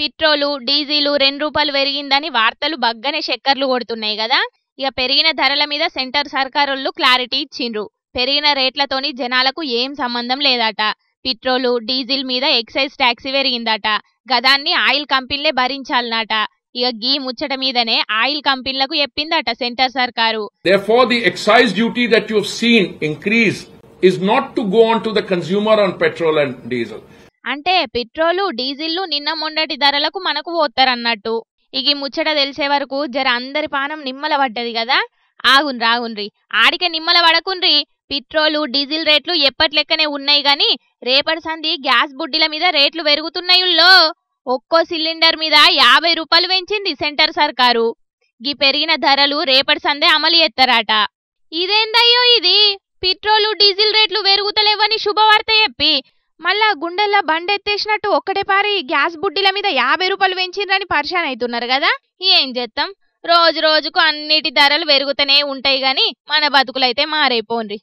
Petrol diesel 2 రూపాయలు పెరిగిందని వార్తలు బగ్గనే చక్కర్లు కొడుతున్నాయి కదా. ఇక పెరిగిన ధరల మీద సెంటర్ సర్కారోళ్ళు క్లారిటీ ఇచ్చిండ్రు. పెరిగిన రేట్లతోని జనాలకు ఏం సంబంధం లేదట. పెట్రోలు డీజిల్ మీద ఎక్సైజ్ ట్యాక్స్ పెరిగిందట. గదాన్ని ఆయిల్ కంపెనీలే భరించాలన్నట. ఇక గీ ముచ్చట మీదనే ఆయిల్ కంపెనీలకు చెప్పిందట సెంటర్ సర్కారు. Therefore, the excise duty that you have seen increase is not to go on to the consumer on petrol and diesel. అంటే పెట్రోలు డీజిల్ నిన్న మొన్నటి ధరలకు మనకు పోతారన్నట్టు. ఇక ఈ ముచ్చట తెలిసే వరకు జర అందరి పానం నిమ్మల పడ్డది కదా. ఆగుండ్రి ఆడికే నిమ్మల పడకుండ్రి. పెట్రోలు డీజిల్ రేట్లు ఎప్పటి లెక్కనే ఉన్నాయి గాని రేపటి సంధి గ్యాస్ బుడ్డిల మీద రేట్లు పెరుగుతున్నాయుల్లో. ఒక్కో సిలిండర్ మీద 50 రూపాయలు పెంచింది సెంటర్ సర్కారు. గీ పెరిగిన ధరలు రేపటి సందే అమలు చేస్తారట. ఇదేందయ్యో ఇది, పెట్రోలు డీజిల్ రేట్లు పెరుగుతలేవని శుభవార్త చెప్పి మళ్ళా గుండెల్లో బండెత్తేసినట్టు ఒక్కటే పారి గ్యాస్ బుడ్డిల మీద 50 రూపాయలు పెంచిండ్రని పరిశాన్ అవుతున్నారు కదా. ఏం చేస్తాం, రోజు రోజుకు అన్నిటి ధరలు పెరుగుతూనే ఉంటాయి గాని మన బతుకులైతే మారైపోండ్రి.